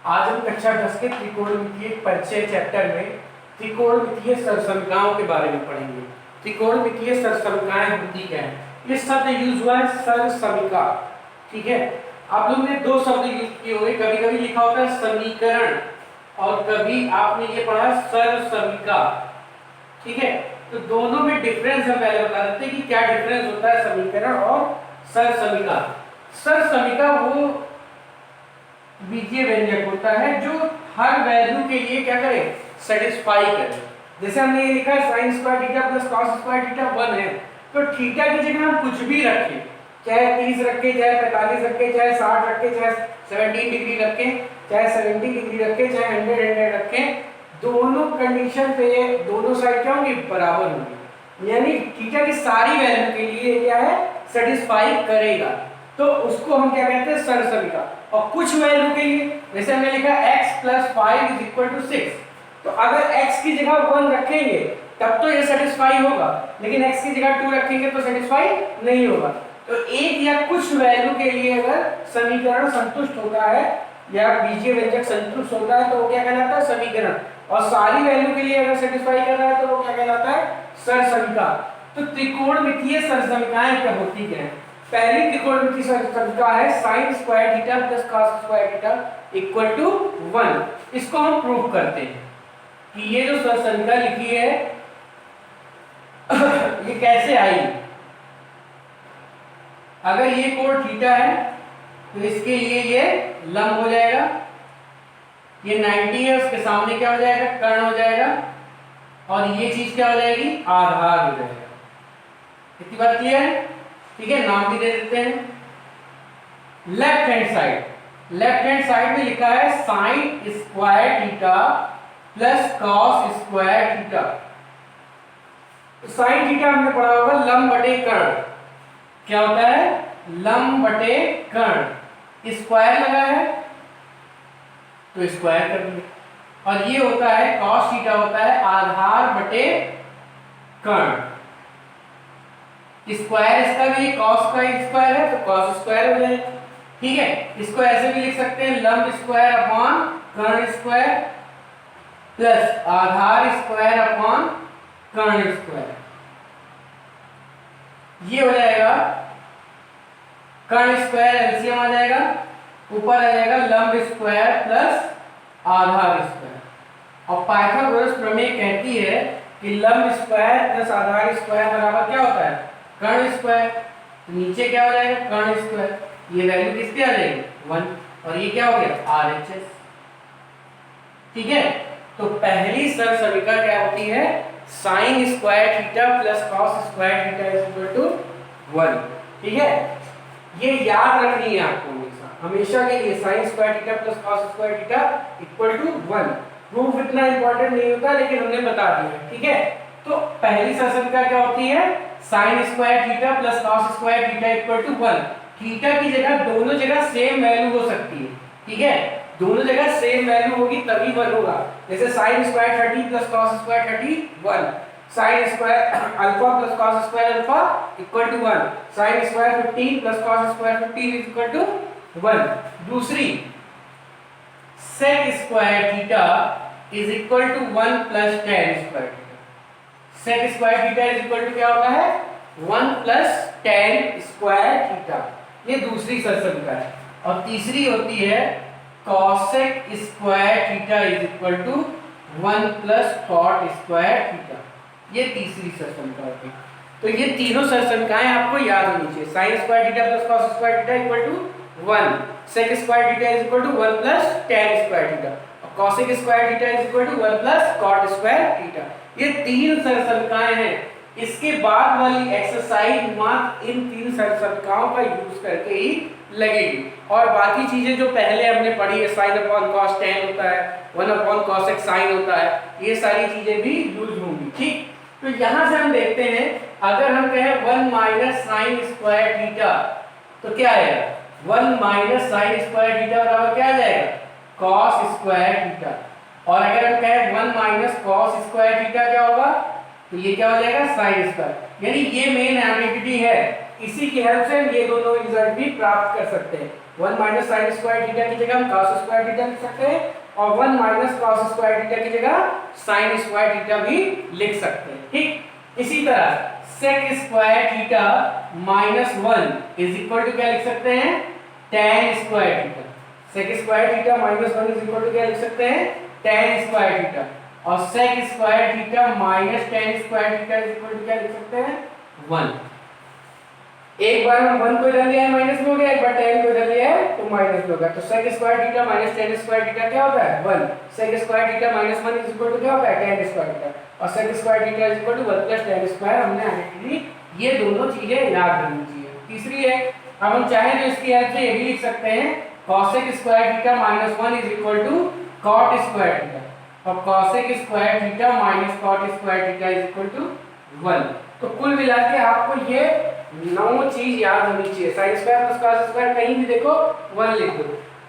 आज हम कक्षा 10 के त्रिकोणमितीय परिचय चैप्टर में त्रिकोणमितीय सरसमीकरणों के बारे में पढ़ेंगे। त्रिकोणमितीय सरसमीकरण होती क्या है? ये शब्द यूज हुआ है सरसमीका, ठीक है। आप लोगों ने दो शब्द यूज किए होंगे, कभी कभी लिखा होता है समीकरण और कभी आपने ये पढ़ा सरसमीका, ठीक है। तो दोनों में डिफरेंस हम पहले बता देते हैं कि क्या डिफरेंस होता है समीकरण और सरसमीका। सरसमीका वो बीजीय व्यंजक होता है जो हर वैल्यू के लिए क्या करे, सेटिस्फाई करे। जैसे हमने ये लिखा है sin square theta plus cos square theta 1 है, तो थीटा की जगह हम कुछ भी रखें, चाहे 30 रखें, चाहे 45 रखें, चाहे 60 रखें, चाहे 17 डिग्री रखें, चाहे 70 डिग्री रखें, चाहे 100 रखें, दोनों कंडीशन पे दोनों साइड क्या होंगी, बराबर होंगी। यानी थीटा की सारी वैल्यू के लिए क्या है, सेटिस्फाई करेगा। तो उसको हम क्या कहते हैं, सरसमीका। और कुछ वैल्यू के लिए, जैसे हमने लिखा x + 5 = 6, तो अगर x की जगह 1 रखेंगे तब तो ये सेटिस्फाई होगा, लेकिन x की जगह 2 रखेंगे तो सेटिस्फाई नहीं होगा। तो एक या कुछ वैल्यू के लिए अगर समीकरण संतुष्ट होता है या बीजीय व्यंजक संतुष्ट होता है तो वो क्या कहलाता है, समीकरण। और सारी वैल्यू के लिए अगर सेटिस्फाई कर रहा है तो वो क्या कहलाता है, सरसमीका। तो त्रिकोणमितीय सरसमीकाएं क्या होती हैं? पहली त्रिकोणमितीय सरसमीका है sin square theta plus cos square theta = 1। इसको हम प्रूव करते हैं कि ये जो सरसमीका लिखी है ये कैसे आई। अगर ये कोण थीटा है तो इसके लिए ये लंब हो जाएगा, ये 90 है, उसके सामने क्या हो जाएगा, कर्ण हो जाएगा, और ये चीज क्या हो जाएगी, आधार हो जाएगा। इतनी बात क्लियर है? ठीक है, नाम भी दे देते हैं। लेफ्ट हैंड साइड में लिखा है sin square theta plus cos square theta. Sine theta हमने पढ़ा होगा लंब बटे कर्ण। क्या होता है, लंब बटे कर्ण। स्क्वायर लगा है तो स्क्वायर कर दिए, और ये होता है cos थीटा, होता है आधार बटे कर्ण। स्क्वायर इसका भी cos का स्क्वायर है तो cos स्क्वायर हो जाएगा, ठीक है। इसको ऐसे भी लिख सकते हैं लंब स्क्वायर अपॉन कर्ण स्क्वायर प्लस आधार स्क्वायर अपॉन कर्ण स्क्वायर। ये हो जाएगा कर्ण स्क्वायर एलसीएम आ जाएगा, ऊपर आ जाएगा लंब स्क्वायर प्लस आधार स्क्वायर। और पाइथागोरस प्रमेय कहती है कि लंब स्क्वायर प्लस आधार स्क्वायर बराबर क्या होता है, कर्ण स्क्वायर। तो नीचे क्या हो जाएगा, कर्ण स्क्वायर। ये वैल्यू किसकी आ जाएगी, 1, और ये क्या हो गया, RHS, ठीक है। तो पहली सरसमीका क्या होती है, sin square theta plus cos square theta = 1, ठीक है। ये याद रखनी है आपको हमेशा के लिए, sin square theta plus cos square theta = 1। Proof इतना इंपॉर्टेंट नहीं होता, लेकिन हमने बता दिया, ठीक है। तो पहली सरसमीका क्या होती है, sin square theta plus cos square theta = 1। Theta की जगह दोनों जगह सेम वैल्यू हो सकती है, ठीक है। दोनों जगह सेम वैल्यू होगी तभी 1 होगा। जैसे sin square 30 plus cos square 31, sin square alpha plus cos square alpha = 1, sin square 15 plus cos square 15 = 1। दूसरी sec square theta = 1 plus tan square theta. sec square theta क्या होता है, 1 प्लस tan स्क्वायर थीटा। ये दूसरी सरसमीका है। और तीसरी होती है cosec square theta = 1 plus cot square theta. ये तीसरी सरसमीका होती है। तो ये तीनों सरसमीकाएं आपको याद होनी चाहिए। sin square theta plus cos square theta = 1, sec square theta = 1 plus tan square theta, और cosec square theta = 1 plus cot square theta. ये तीन सरसमीकाएं हैं। इसके बाद वाली एक्सरसाइज मात्र इन तीन सरसमीकाओं का यूज करके ही लगेगी, और बाकी चीजें जो पहले हमने पढ़ी है, sin अपॉन cos tan होता है, 1 अपॉन cosec sin होता है, ये सारी चीजें भी यूज होंगी, ठीक। तो यहां से हम देखते हैं, अगर हम कहें 1 माइनस sin स्क्वायर थीटा तो क्या आएगा, 1 माइनस sin स्क्वायर थीटा बराबर क्या आ जाएगा, cos स्क्वायर थीटा। और अगर हम कहें 1 माइनस cos स्क्वायर थीटा क्या होगा, तो ये क्या हो जाएगा, sin स्क्वायर। यानी ये मेन आइडेंटिटी है, इसी की हेल्प से ये दोनों रिजल्ट भी प्राप्त कर सकते हैं। 1 माइनस साइन स्क्वायर थीटा की जगह हम cos स्क्वायर थीटा लिख सकते हैं और 1 माइनस cos स्क्वायर थीटा की जगह sin स्क्वायर थीटा भी लिख सकते हैं। ठीक, इसी तरह sec square theta minus 1 is equal to क्या लिख सकते हैं, tan square theta. sec square theta minus 1 is equal to क्या लिख सकते हैं, tan स्क्वायर थीटा। और sec square theta minus tan square theta is equal to क्या लिख सकते हैं, 1। एक बार हम 1 को इधर लिया है माइनस में हो गया, एक बार tan को इधर लिया है तो माइनस में हो गया। तो sec square theta minus tan square theta क्या होता है, 1। sec square theta minus 1 is equal to क्या होता है, tan स्क्वायर थीटा। और sec square theta is equal to 1 plus tan square. हमने आइडेंटिटी ये दोनों चीजें याद रखनी चाहिए। तीसरी है, अब हम चाहें तो इसकी हेल्प से ये भी लिख सकते हैं cosec square theta minus 1 is equal to cot square theta. और cosec square theta minus cot square theta is equal to 1। तो कुल मिला के आपको ये 9 चीज याद होनी चाहिए। sin square plus cos square कहीं भी देखो 1 लिख दो।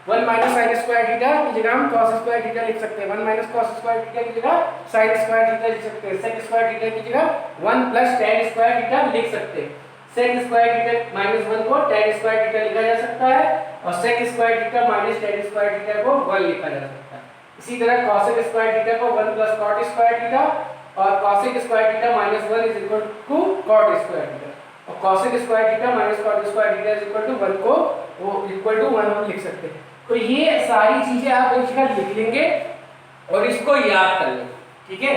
1 माइनस sin स्क्वायर थीटा की जगह हम cos स्क्वायर थीटा लिख सकते हैं। 1 माइनस cos स्क्वायर थीटा की जगह sin स्क्वायर थीटा लिख सकते हैं। sec स्क्वायर थीटा की जगह 1 प्लस tan स्क्वायर थीटा लिख सकते हैं। sec स्क्वायर थीटा माइनस 1 को tan स्क्वायर थीटा लिखा जा सकता है और sec square theta minus tan square theta को 1 लिखा जा सकता है। इसी तरह cosec स्क्वायर थीटा को 1 प्लस cot स्क्वायर थीटा और cosec square theta minus 1 is equal to cot square theta और cosec square theta minus cot square theta is equal to 1 को वो इक्वल टू 1 हम लिख सकते हैं। तो ये सारी चीजें आप एक जगह लिख लेंगे और इसको याद कर लेंगे। ठीक है,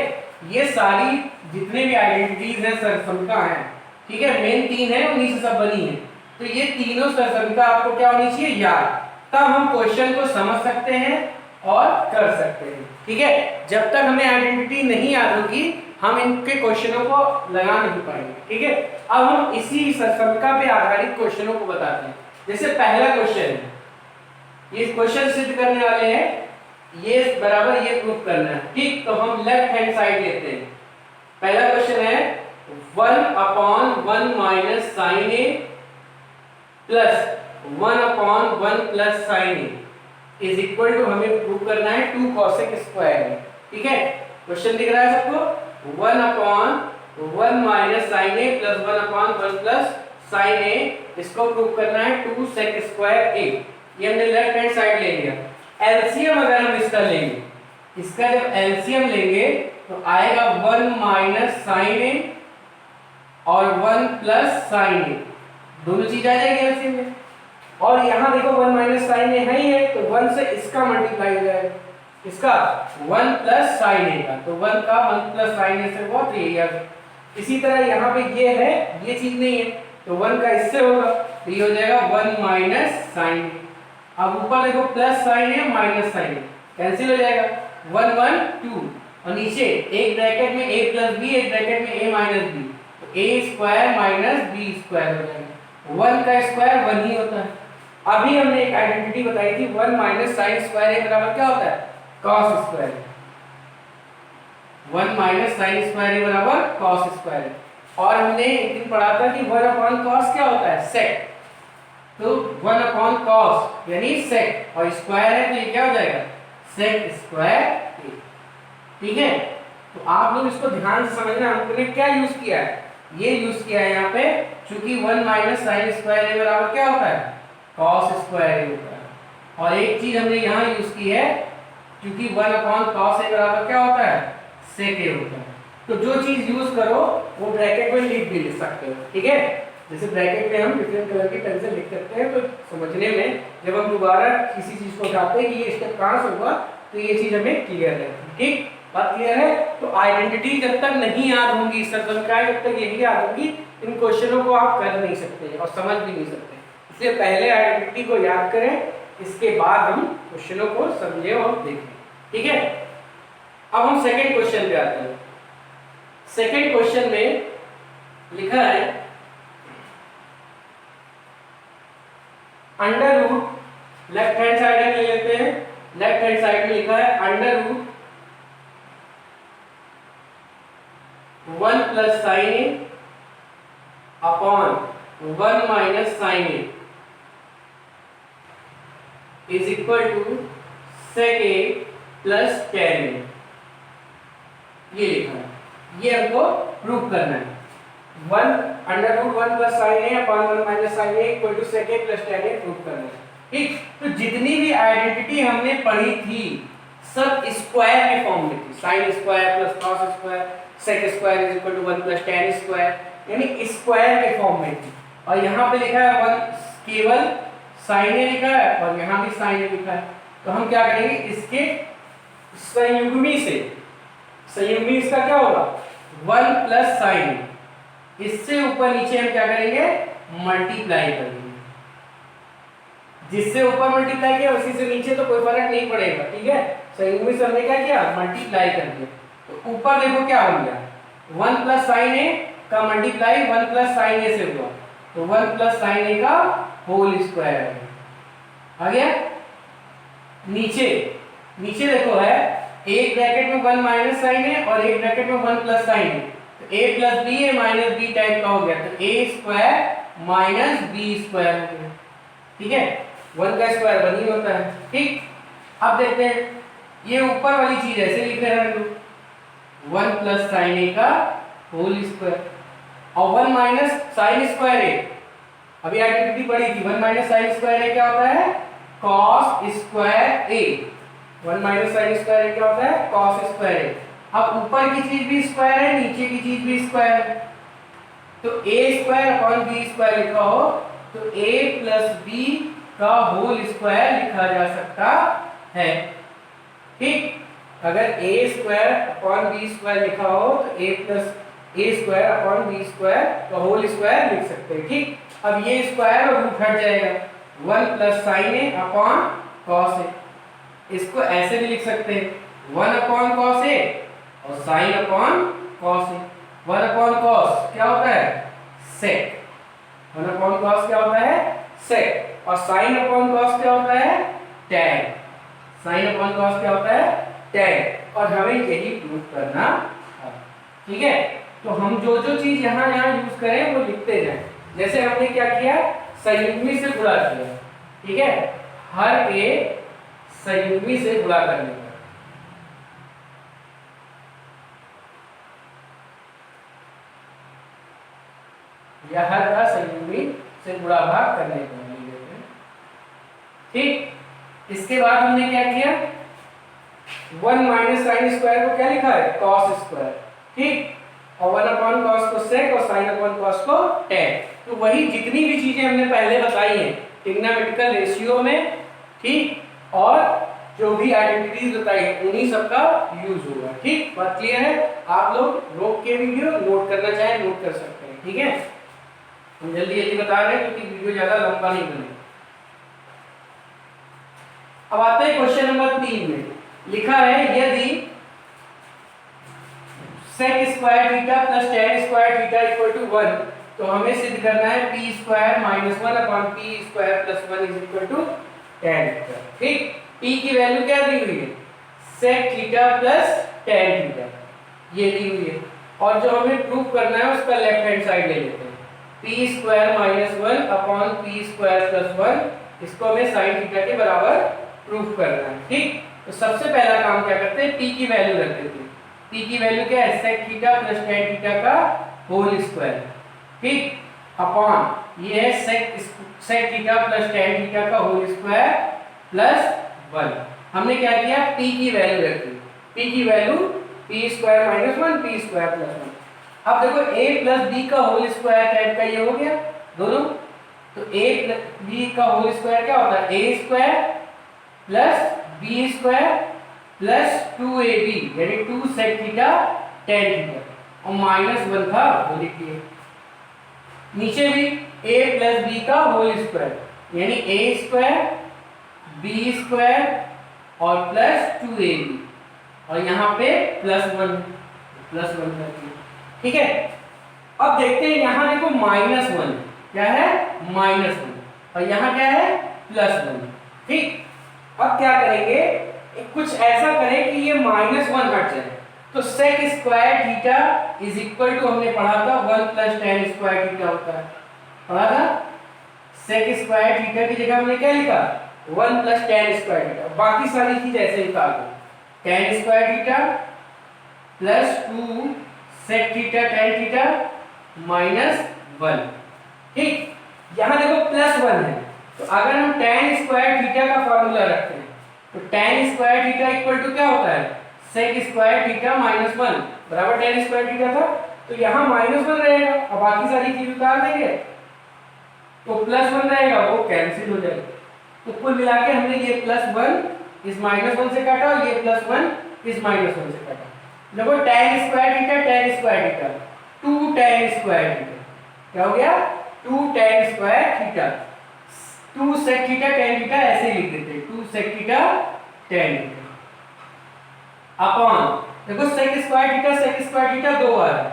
ये सारी जितने भी आइडेंटिटीज हैं सरसमता हैं, ठीक है, मेन 3 है उन्हीं से सब बनी है। तो ये तीनों सरसमता आपको क्या होनी चाहिए, याद। तब हम क्वेश्चन को समझ सकते हैं और कर सकते हैं। ठीक है, जब तक हमें आइडेंटिटी नहीं याद होगी हम इनके क्वेश्चनों को लगा नहीं पाएंगे। ठीक है, अब हम इसी सरसमता पे आधारित क्वेश्चनों को बताते हैं। जैसे पहला क्वेश्चन है, ये क्वेश्चन सिद्ध करने वाले हैं, ये बराबर ये प्रूफ करना है। ठीक, तो हम लेफ्ट हैंड साइड लेते हैं। पहला क्वेश्चन है 1/1 minus sine A plus 1/1 plus sine A is equal to, हमें प्रूव करना है 2 cosec स्क्वायर। ठीक है, क्वेश्चन दिख रहा है सबको, 1/1 minus sine A plus 1/1 plus sine ए, इसको प्रूव करना है 2 sec स्क्वायर ए। ये हमने लेफ्ट हैंड साइड ले लिया। एलसीएम अगर हम इसका लेंगे, इसका जब एलसीएम लेंगे तो आएगा 1 माइनस साइन ए और 1 प्लस साइन ए, दोनों चीज आ जाएगी एलसीएम में। और यहाँ देखो 1 माइनस साइन ए है ही है, तो 1 से इसका मल्टीप्लाई हो जाएगा, इसका 1 प्लस साइन ए का, तो 1 का 1 प्लस साइन ए से बहुत यही आ गया। इसी तरह यहाँ पे ये है, ये चीज नहीं है, तो 1 का इससे होगा, तो ये हो जाएगा 1 माइनस साइन ए। अब ऊपर देखो प्लस साइन है माइनस साइन है, कैंसिल हो जाएगा, 1 1 2 और नीचे एक ब्रैकेट में a प्लस b, एक ब्रैकेट में a माइनस b, तो a square minus b square हो जाएगा। 1 का स्क्वायर 1 ही होता है। अभी हमने एक आइडेंटिटी बताई थी 1 माइनस साइन स्क्वायर a बराबर क्या होता है, cos square. 1 minus sine square a बराबर cos स्क्वायर। और हमने एक दिन पढ़ा था कि 1/cos क्या होता है, sec। तो 1/cos यानी sec और स्क्वायर है तो ये क्या हो जाएगा, sec स्क्वायर a। ठीक है, तो आप लोग इसको ध्यान से समझना, हमने क्या यूज किया है, ये यूज किया है यहाँ पे, क्योंकि 1 माइनस साइन स्क्वायर a बराबर क्या होता है, cos स्क्वायर a होता है। और एक चीज हमने यहाँ यूज की है, क्योंकि 1/cos a बराबर क्या होता है, sec a होता है। तो जो चीज यूज करो वो ब्रैकेट में लिख भी लिख सकते हो। ठीक है, जैसे ब्रैकेट में हम डिफरेंट कलर की पेन से लिख सकते हैं, तो समझने में जब हम दोबारा किसी चीज को उठाते हैं कि ये स्टेप कहां से होगा, तो ये चीज हमें क्लियर है। ठीक, बात क्लियर है। तो आइडेंटिटी जब तक नहीं याद होंगी, सरसमकाएं जब तक यही याद होंगी, इन क्वेश्चनों को आप कर नहीं सकते और समझ भी नहीं सकते। इसलिए पहले आइडेंटिटी को याद करें, इसके बाद हम क्वेश्चनों को समझें और देखें। ठीक है, अब हम सेकेंड क्वेश्चन पे आते हैं। सेकेंड क्वेश्चन में लिखा है under root, left hand side में ले लेते हैं, लेफ्ट हैंड साइड में लिखा है under root 1 plus sine A upon 1 minus sine A is equal to sec A plus tan A. ये लिखा है, ये हमको प्रूव करना है। 1 under root 1 plus sine A upon 1 minus sine A equal to sec A plus tan A prove करना है। ठीक, तो जितनी भी आइडेंटिटी हमने पढ़ी थी सब स्क्वायर के फॉर्म में थी, sine square plus cos square sec square is equal to 1 plus tan square, यानी स्क्वायर के फॉर्म में थी। और यहाँ पे लिखा है 1 केवल साइन ए लिखा है और यहाँ भी साइन ए लिखा है, तो हम क्या करेंगे इसके संयुग्मी से, संयुग्मी इसका क्या होगा 1 प्लस साइन ए, इससे ऊपर नीचे हम क्या करेंगे मल्टीप्लाई करेंगे, जिससे ऊपर मल्टीप्लाई किया उसी से नीचे तो कोई फर्क नहीं पड़ेगा। ठीक है, संयुग्मी से हमने क्या किया मल्टीप्लाई कर दिया, तो ऊपर देखो क्या बन गया 1 प्लस साइन ए का मल्टीप्लाई 1 प्लस साइन ए से हुआ, तो 1 प्लस साइन ए का होल स्क्वायर आ गया। नीचे नीचे देखो है एक ब्रैकेट में 1 माइनस साइन ए और एक ब्रैकेट में 1 प्लस साइन ए, तो a plus B A minus B type का हो गया, तो a square minus B square हो गया। ठीक है, 1 का स्क्वायर 1 ही होता है। ठीक, अब देखते हैं ये ऊपर वाली चीज ऐसे लिखे हैं हम लोग 1 प्लस साइन ए का होल स्क्वायर और 1 माइनस साइन स्क्वायर ए, अभी आइडेंटिटी पढ़ी थी 1 माइनस साइन स्क्वायर ए क्या होता है cos स्क्वायर ए, 1 माइनस साइन स्क्वायर ए क्या होता है cos स्क्वायर ए। अब ऊपर की चीज भी स्क्वायर है नीचे की चीज भी स्क्वायर है, तो a square upon b square लिखा हो तो a प्लस b का होल स्क्वायर लिखा जा सकता है। ठीक, अगर a square upon b square लिखा हो तो a plus a square upon b square का होल स्क्वायर लिख सकते हैं। ठीक, अब ये स्क्वायर और रूट हट जाएगा 1 plus sine A upon cos A, इसको ऐसे भी लिख सकते हैं 1 अपॉन कॉस ए और sine upon cos A. 1 upon cos क्या होता है सेक, 1 अपॉन कॉस क्या होता है सेक, और साइन अपॉन कॉस क्या होता है टैन, साइन अपॉन कॉस क्या होता है टैन, और हमें यही प्रूव करना है। ठीक है, तो हम जो जो चीज यहाँ यूज करें वो लिखते जाएं। जैसे हमने क्या किया संयुग्मी से गुणा किया, ठीक है, हर एक संयुग्मी से गुणा करने का, या हर का संयुग्मी से गुणा भाग करने को। ठीक, इसके बाद हमने क्या किया 1 माइनस साइन स्क्वायर को क्या लिखा है कॉस स्क्वायर। ठीक, और 1 अपॉन कॉस को सेक और साइन अपॉन कॉस को टैन, तो वही जितनी भी चीजें हमने पहले बताई हैं ट्रिग्नोमेट्रिकल रेशियो में, ठीक, और जो भी आइडेंटिटीज बताई है उन्हीं सबका यूज होगा। ठीक, बात क्लियर है? आप लोग रोक के वीडियो नोट करना चाहें नोट कर सकते हैं। ठीक है, हम जल्दी जल्दी बता रहे हैं क्योंकि वीडियो ज्यादा लंबा नहीं बने। अब आते हैं क्वेश्चन नंबर 3 में, लिखा है यदि sec square theta plus tan square theta equal to 1, तो हमें सिद्ध करना है p square minus 1 upon p square plus 1 is equal to tan theta. ठीक, p की वैल्यू क्या दी हुई है sec theta plus tan theta, ये दी हुई है, और जो हमें प्रूव करना है उसका लेफ्ट हैंड साइड ले लेते हैं, p square minus 1 upon p square plus 1, इसको हमें sin थीटा के बराबर प्रूव करना है। ठीक, तो सबसे पहला काम क्या करते हैं p की वैल्यू रख देते हैं। p की वैल्यू क्या है sec theta plus tan theta का होल स्क्वायर, ठीक, अपॉन ये है sec theta plus tan theta का होल स्क्वायर प्लस 1। हमने क्या किया p की वैल्यू रखी, p की value p square minus 1 p square plus 1। अब देखो a प्लस b का होल स्क्वायर टाइप का ये हो गया दोनों, तो a प्लस b का होल स्क्वायर क्या होता है a square plus b square plus 2ab यानी 2 sec थीटा tan थीटा, और माइनस 1 था वो लिख दिए। नीचे भी a प्लस b का होल स्क्वायर यानी a स्क्वायर b स्क्वायर और प्लस 2ab, और यहाँ पे प्लस 1 कर दिया। ठीक है, अब देखते हैं यहाँ देखो माइनस 1 क्या है माइनस 1, और यहाँ क्या है प्लस 1। ठीक, अब क्या करेंगे कुछ ऐसा करें कि ये माइनस 1 हट जाए, तो sec square theta is equal to हमने पढ़ा था 1 प्लस tan स्क्वायर थीटा होता है, पढ़ा था। sec स्क्वायर थीटा की जगह हमने क्या लिखा 1 प्लस tan स्क्वायर थीटा, बाकी सारी चीज ऐसे ही था, tan square theta plus 2 sec theta tan theta minus 1। ठीक, यहाँ देखो +1 है, तो अगर हम tan स्क्वायर थीटा का फॉर्मूला रखते हैं तो tan square theta equal to क्या होता है, sec स्क्वायर थीटा -1 बराबर tan स्क्वायर थीटा था। तो यहाँ -1 रहेगा और बाकी सारी चीज उतार देंगे तो +1 रहेगा, वो कैंसिल हो जाएगा। तो कुल मिला के हमने ये +1 इस -1 से काटा और ये +1 इस -1 से काटा। देखो tan square theta 2 tan square theta क्या हो गया, 2 tan square theta, 2 sec theta tan theta ऐसे लिख देते हैं, 2 sec theta tan theta upon, देखो sec स्क्वायर थीटा 2 बार है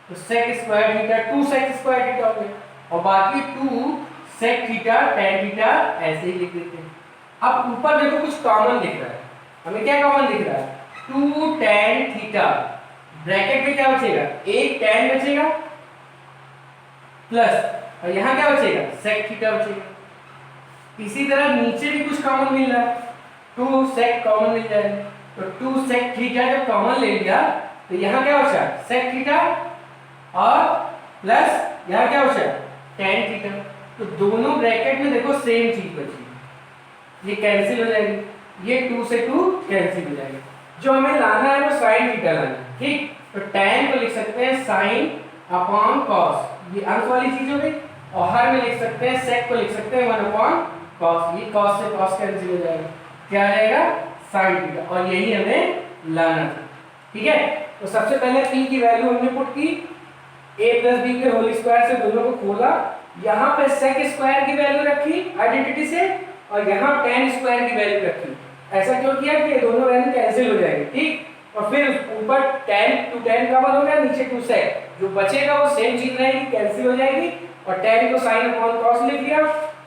तो sec square theta 2 sec square theta हो गया और बाकी 2 sec थीटा tan थीटा ऐसे ही लिख देते हैं। अब ऊपर देखो कुछ कॉमन दिख रहा है, हमें क्या कॉमन दिख रहा है, 2 tan थीटा, ब्रैकेट में क्या बचेगा, एक tan बचेगा प्लस और यहाँ क्या बचेगा, sec थीटा बचेगा। इसी तरह नीचे भी कुछ कॉमन मिल रहा है, 2 sec कॉमन मिल जाएगा, तो 2 sec थीटा जब कॉमन ले लिया तो यहाँ क्या बचा, sec थीटा और प्लस यहाँ क्या बचा, tan थीटा। तो दोनों ब्रैकेट में देखो सेम चीज बची, ये कैंसिल हो जाएगी, ये 2 से 2 कैंसिल हो जाएगी। जो हमें लाना है वो sin थीटा लाना है। ठीक, तो tan को लिख सकते हैं sin अपॉन cos, ये अंश वाली चीज हो गई, और हर में लिख सकते हैं sec को लिख सकते हैं 1 अपॉन cos, ये cos से cos कैंसिल हो जाएगा, क्या आ जाएगा sin थीटा, और यही हमें लाना था। ठीक है, तो सबसे पहले p की वैल्यू हमने पुट की, a प्लस b के होल स्क्वायर से दोनों को खोला, यहाँ पे sec स्क्वायर की वैल्यू रखी आइडेंटिटी से और यहाँ tan स्क्वायर की वैल्यू रखी। ऐसा क्यों किया कि ये दोनों वैल्यू कैंसिल हो जाएंगे। ठीक, और फिर ऊपर tan टू tan कवर हो गया, नीचे 2 sec, जो बचेगा वो सेम चीज रहेगी, कैंसिल हो जाएगी, और tan को sin अपॉन cos लिख लिया,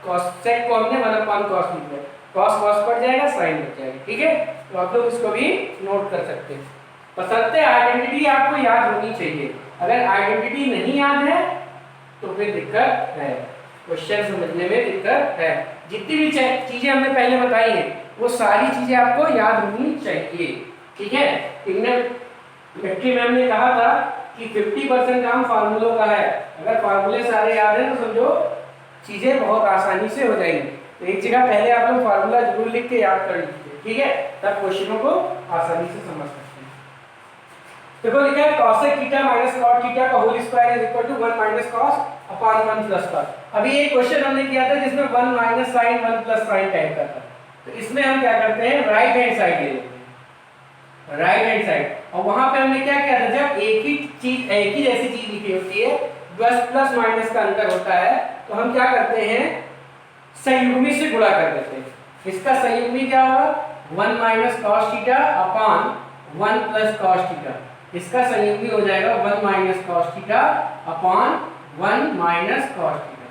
cos sec को हमने 1 अपॉन cos लिख लिया, cos cos कट जाएगा, sin बच जाएगा। ठीक है, तो आप लोग इसको भी नोट कर सकते हैं। बशर्ते आइडेंटिटी आपको याद होनी चाहिए, अगर आइडेंटिटी नहीं याद है तो फिर दिक्कत है, क्वेश्चन समझने में दिक्कत है। जितनी भी चीजें हमने पहले बताई हैं वो सारी चीजें आपको याद होनी चाहिए। ठीक है, मैट्री मैम ने कहा था कि 50% काम फार्मूलों का है, अगर फार्मूले सारे याद हैं तो समझो चीजें बहुत आसानी से हो जाएंगी। तो एक जगह पहले आप लोग फार्मूला जरूर लिख के याद कर लीजिए, ठीक है, तब क्वेश्चनों को आसानी से समझ सकते हैं। देखो लिखा है cosec theta minus cot theta का whole square is equal to 1 minus cos upon 1 plus cos। अभी एक क्वेश्चन हमने किया था जिसमें 1 माइनस sin 1 प्लस sin टाइप का था, तो इसमें हम क्या करते हैं, राइट हैंड साइड ले लेते हैं, राइट हैंड साइड, और वहां पे हमने क्या किया था, जब एक ही जैसी चीज लिखी होती है, बस प्लस माइनस का अंतर होता है, तो हम क्या करते हैं, संयुग्मी से गुणा कर देते हैं। इसका संयुग्मी क्या होगा, 1 minus cos theta upon 1 plus cos theta, इसका संयुग्मी हो जाएगा 1 minus cos theta upon 1 minus cos theta.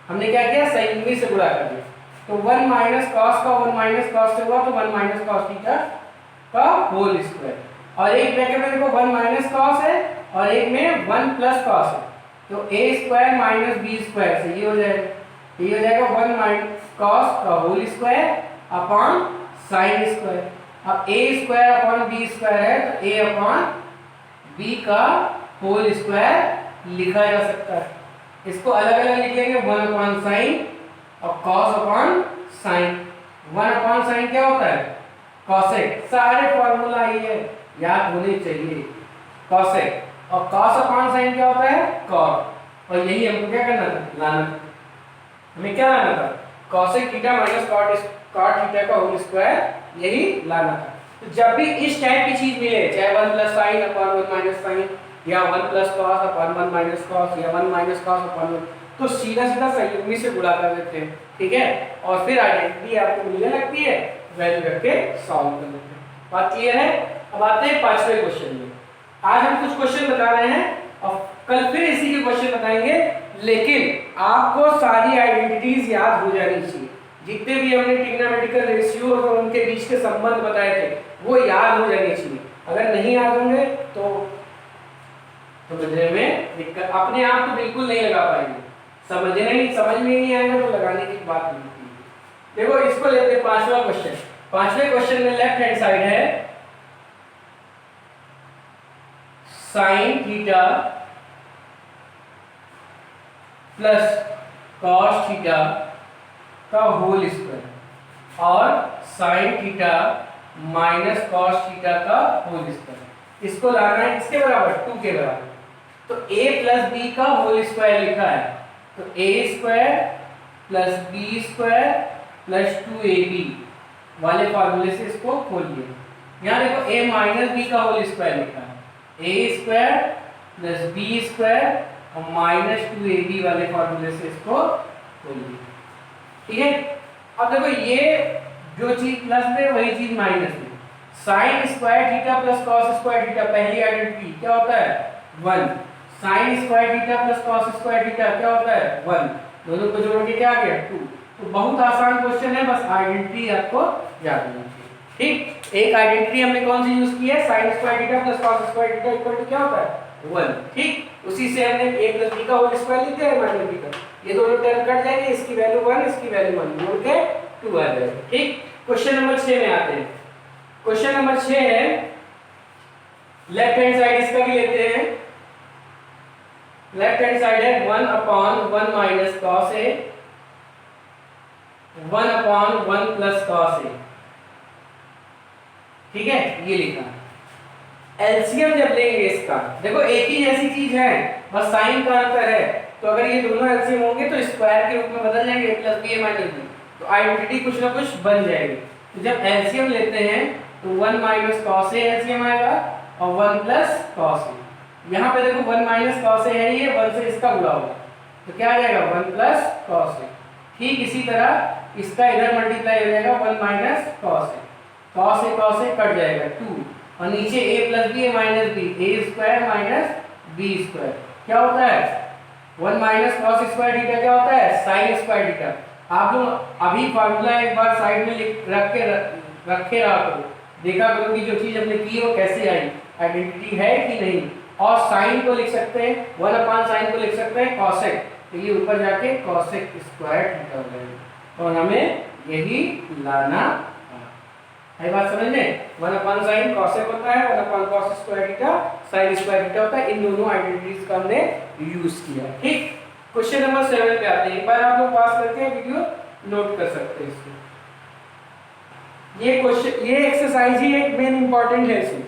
हमने क्या किया, संयुग्मी से गुणा कर दिया, तो 1 माइनस cos का 1 माइनस cos से हुआ तो 1 माइनस cos थीटा का होल स्क्वायर, और एक ब्रैकेट में देखो 1 माइनस cos है और एक में 1 प्लस cos है, तो a square minus b square से ये हो जाएगा, ये हो जाएगा 1 माइनस cos का whole square upon sin square. अब a square upon b square है तो a अपॉन b का होल स्क्वायर लिखा जा सकता है। इसको अलग अलग लिख लेंगे, 1 अपॉन साइन और cos upon sine. 1 upon sine क्या होता है, cosec, सारे फॉर्मूला ये याद होने चाहिए, cosec, और cos अपॉन साइन क्या होता है, cot, और यही हमको क्या करना था, लाना, हमें क्या लाना था, cosec theta minus cot theta का होल स्क्वायर, यही लाना था। तो जब भी इस टाइप की चीज मिले, चाहे 1 plus sine upon 1 minus sine, या 1 plus cos upon 1 minus cos, या 1 माइनस cos अपॉन 1, तो सीधा सीधा संयुग्मी से गुणा कर देते हैं। ठीक है, और फिर आइडेंटिटी आपको मिलने लगती है, वैल्यू रख के सॉल्व कर देते हैं। बात क्लियर है। अब आते हैं 5वें क्वेश्चन में। आज हम कुछ क्वेश्चन बता रहे हैं और कल फिर इसी के क्वेश्चन बताएंगे, लेकिन आपको सारी आइडेंटिटीज याद हो जानी चाहिए। जितने भी हमने ट्रिग्नोमेट्रिकल रेशियो और उनके बीच के संबंध बताए थे वो याद हो जाने चाहिए। अगर नहीं याद होंगे तो समझने में दिक्कत, अपने आप तो बिल्कुल नहीं लगा पाएंगे, समझ में नहीं आएगा तो लगाने की बात नहीं होती। देखो इसको लेते हैं 5वां क्वेश्चन। 5वें क्वेश्चन में लेफ्ट हैंड साइड है sine theta plus cos theta का होल स्क्वायर और sign theta minus cos theta का होल स्क्वायर। इसको लाना है किसके बराबर, 2 के बराबर। तो a प्लस बी का होल स्क्वायर लिखा है, तो a square plus B square plus 2ab वाले फार्मूले से इसको खोलिए। यहाँ देखो a माइनस बी का होल स्क्वायर लिखा है, a square plus B square और माइनस 2ab वाले फार्मूले से इसको खोलिए। ठीक है, अब देखो ये जो चीज प्लस में वही चीज माइनस में। Sign square theta plus cos square theta, पहली आइडेंटिटी क्या होता है 1। Sign square theta plus cos square theta क्या होता है 1। दोनों को जोड़ के क्या आ गया 2। तो बहुत आसान क्वेश्चन है, बस आइडेंटिटी आपको याद होनी चाहिए। ठीक, एक आइडेंटिटी हमने कौन सी यूज की है, sine square theta plus cos square theta equal to क्या होता है 1। ठीक, उसी से हमने a प्लस b का होल स्क्वायर लिख दिया है माइनस b का, ये दोनों टर्म कट जाएंगे, इसकी वैल्यू 1 इसकी वैल्यू 1 जोड़ के 2 आ जाएगा। ठीक, क्वेश्चन नंबर 6 में आते हैं। क्वेश्चन नंबर 6 है, लेफ्ट हैंड साइड इसका भी लेते हैं। लेफ्ट हैंड साइड है 1/1 minus cos a 1/1 plus cos a। ठीक है, ये लिखा। एलसीएम जब लेंगे इसका, देखो एक ही जैसी चीज है, बस साइन का अंतर है, तो अगर ये दोनों एलसीएम होंगे तो स्क्वायर के रूप में बदल जाएंगे, a plus b minus b, तो आइडेंटिटी कुछ ना कुछ बन जाएगी। तो जब एलसीएम लेते हैं तो 1 माइनस कॉस a एलसीएम आएगा और 1 प्लस कॉस a। यहाँ पे देखो 1 माइनस कॉस a है, ये 1 से इसका गुणा होगा तो क्या आ जाएगा 1 प्लस कॉस a। ठीक इसी तरह इसका इधर मल्टीप्लाई हो जाएगा 1 minus cos a, cos a cut जाएगा 2 और नीचे a plus B minus B, A square minus B square क्या होता है 1 माइनस कॉस स्क्वायर थीटा क्या होता है साइन स्क्वायर थीटा। आप लोग अभी फार्मूला एक बार साइड में रखे रहा करो, देखा करो कि जो चीज हमने की वो कैसे आई, आइडेंटिटी है कि नहीं। और साइन को लिख सकते हैं 1/sin को लिख सकते हैं कॉसेक, तो ये ऊपर जाके कॉसेक स्क्वायर थीटा हो जाएगा और हमें यही लाना है। बात समझ में, 1/sin कॉसेक होता है, 1/cos square theta sin square theta होता है। इन दोनों आइडेंटिटीज का हमने यूज किया। ठीक, क्वेश्चन नंबर 7 पे आते हैं। एक बार आप लोग पास करके वीडियो नोट कर सकते हैं इसको। ये क्वेश्चन, ये एक्सरसाइज ही एक मेन इंपॉर्टेंट है इसमें।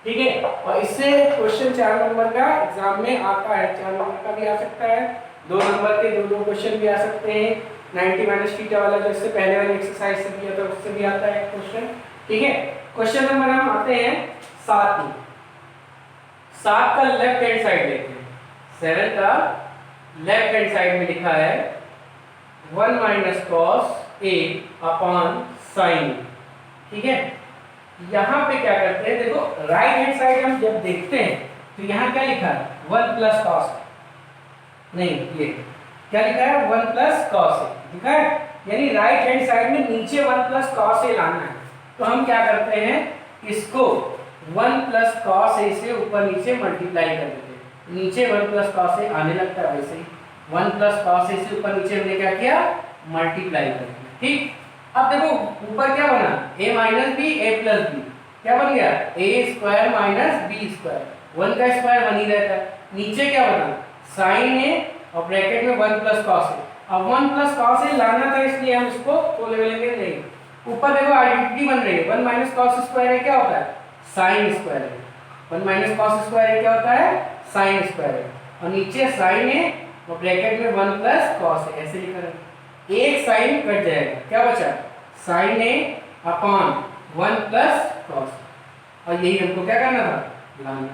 ठीक है, और इससे क्वेश्चन 4 नंबर का एग्जाम में आता है, 4 नंबर का भी आ सकता है, 2 नंबर के 2 क्वेश्चन भी आ सकते हैं। 90 माइनस थीटा वाला जो इससे पहले वाली एक्सरसाइज से किया था उससे भी आता है क्वेश्चन। ठीक है, क्वेश्चन नंबर हम आते हैं 7 में। 7 का लेफ्ट हैंड साइड लेते हैं। 7 का लेफ्ट हैंड साइड में लिखा है 1 minus cos a upon sine. ठीक है, यहाँ पे क्या करते हैं, देखो राइट हैंड साइड हम जब देखते हैं तो यहाँ क्या लिखा है 1 प्लस कॉस, नहीं ये क्या लिखा है 1 प्लस कॉस a लिखा है, यानी राइट हैंड साइड में नीचे 1 प्लस कॉस a लाना है। तो हम क्या करते हैं, इसको 1 प्लस कॉस a से ऊपर नीचे मल्टीप्लाई कर देते हैं, नीचे 1 प्लस कॉस a आने लगता है, वैसे ही 1 प्लस कॉस a से ऊपर नीचे हमने क्या किया मल्टीप्लाई कर दिया। ठीक, अब देखो ऊपर क्या बना a minus B A plus B, क्या बन गया A square minus B square, 1 का स्क्वायर 1 ही रहता है। नीचे क्या बना साइन a और ब्रैकेट में 1 प्लस कॉस a। अब 1 प्लस कॉस a लाना था इसलिए हम इसको खोले लेंगे नहीं। ऊपर देखो आइडेंटिटी बन रही है, 1 माइनस कॉस स्क्वायर है क्या होता है साइन स्क्वायर है, 1 माइनस कॉस स्क्वायर है क्या होता है साइन स्क्वायर है, और नीचे साइन a और ब्रैकेट में 1 प्लस कॉस a, ऐसे लिखा है। एक साइन कट जाएगा, क्या बचा sine a upon 1 plus cos, और यही हमको क्या करना था लाना।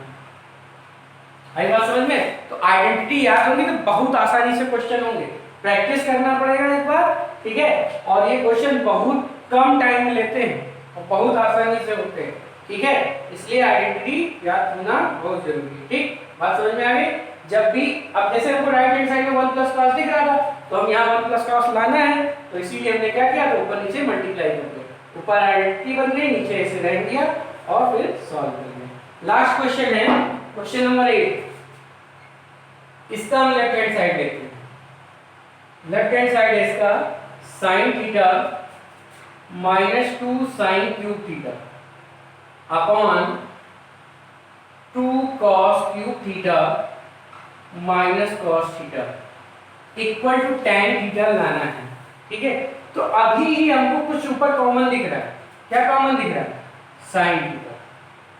आई बात समझ में? तो आइडेंटिटी याद होगी तो बहुत आसानी से क्वेश्चन होंगे, प्रैक्टिस करना पड़ेगा एक बार। ठीक है, और ये क्वेश्चन बहुत कम टाइम में लेते हैं और बहुत आसानी से होते हैं। ठीक है, इसलिए आइडेंटिटी याद होना बहुत जरूरी है। ठीक, बात समझ में आ गई? जब भी अब जैसे हमको राइट हैंड साइड में 1 प्लस कॉस दिख रहा था तो हम यहाँ 1 प्लस कॉस लाना है, तो इसीलिए हमने क्या किया, तो ऊपर नीचे मल्टीप्लाई कर दिया, ऊपर आइडेंटिटी बन गई, नीचे ऐसे रह दिया और फिर सॉल्व कर दिया। लास्ट क्वेश्चन है क्वेश्चन नंबर 8, इसका हम लेफ्ट हैंड साइड देखते हैं। लेफ्ट हैंड साइड है इसका sine theta minus 2 sine cube theta upon 2 cos cube theta minus cos theta equal to tan theta लाना है। ठीक है, तो अभी ही हमको कुछ ऊपर कॉमन दिख रहा है। क्या कॉमन दिख रहा है? sin थीटा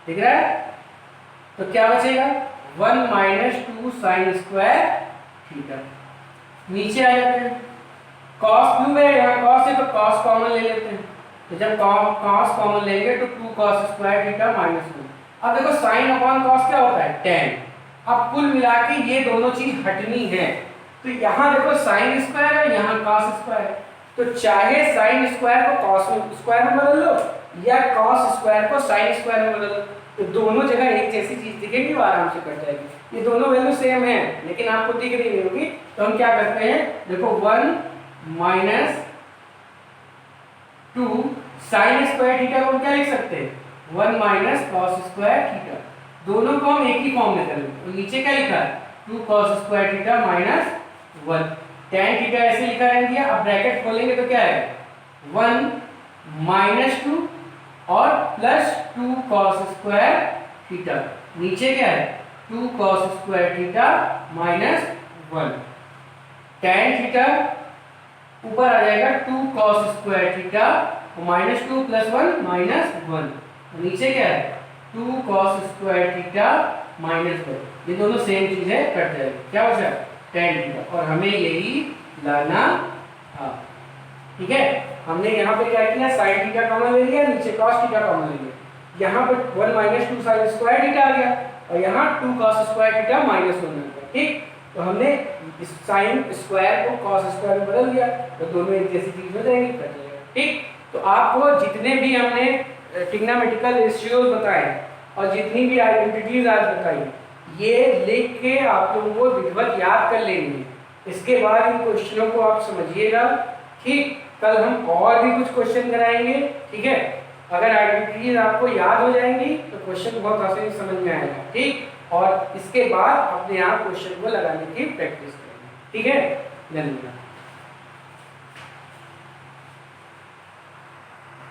दिख रहा है। तो क्या बचेगा? 1 माइनस 2 साइन स्क्वायर थीटा। नीचे आ जाते हैं, cos क्यों है, यहाँ cos है तो cos कॉमन ले लेते हैं। तो जब cos कॉमन लेंगे तो 2 cos स्क्वायर थीटा माइनस 1। अब देखो sin अपॉन cos क्या होता है? tan। अब कुल मिला के ये दोनों चीज हटनी है, तो यहाँ देखो sin स्क्वायर है, यहाँ cos स्क्वायर है। तो चाहे sin स्क्वायर को cos स्क्वायर में बदल लो या cos स्क्वायर को sin स्क्वायर में बदल लो, तो दोनों जगह एक जैसी चीज दिखेगी, वो आराम से कट जाएगी। ये दोनों वैल्यू सेम है लेकिन आपको दिख रही होगी, तो हम क्या करते हैं, देखो 1 माइनस 2 साइन स्क्वायर थीटा को क्या लिख सकते हैं? 1 माइनस cos स्क्वायर थीटा। दोनों को हम एक ही फॉर्म में कर लेंगे। तो नीचे क्या लिखा है? 2 cos square theta minus 1। tan theta ऐसे लिखा रह दिया। अब ब्रैकेट खोलेंगे तो क्या है? 1 माइनस 2 और प्लस 2 cos स्क्वायर थीटा। नीचे क्या है? 2 cos square theta minus 1। tan theta ऊपर आ जाएगा 2 cos square theta minus 2 plus 1 minus 1। नीचे क्या है? 2 cos स्क्वायर थीटा माइनस 1। ये दोनों सेम चीज है, कट जाएगी। क्या बचा? tan theta. और हमें यही लाना था। ठीक है, हमने यहाँ पे क्या किया? sin थीटा कॉमन ले लिया, नीचे cos थीटा कॉमन ले लिया। यहाँ पे 1 माइनस 2 sin स्क्वायर थीटा आ गया और यहाँ 2 cos स्क्वायर थीटा माइनस 1 आ गया। ठीक, तो हमने इस sin स्क्वायर को cos स्क्वायर में बदल दिया, तो दोनों एक जैसी चीज हो जाएगी, कट जाएगा। ठीक, तो आपको जितने भी हमने ट्रिग्नोमेट्रिकल रेशियोज बताए और जितनी भी आइडेंटिटीज आज बताई, ये लिख के आप लोगों को विधिवत याद कर लेंगे। इसके बाद इन क्वेश्चनों को आप समझिएगा। ठीक, कल हम और भी कुछ क्वेश्चन कराएंगे। ठीक है, अगर आइडेंटिटीज आपको याद हो जाएंगी तो क्वेश्चन बहुत आसानी से समझ में आएगा। ठीक, और इसके बाद अपने आप क्वेश्चन को लगाने की प्रैक्टिस करेंगे। ठीक है, धन्यवाद।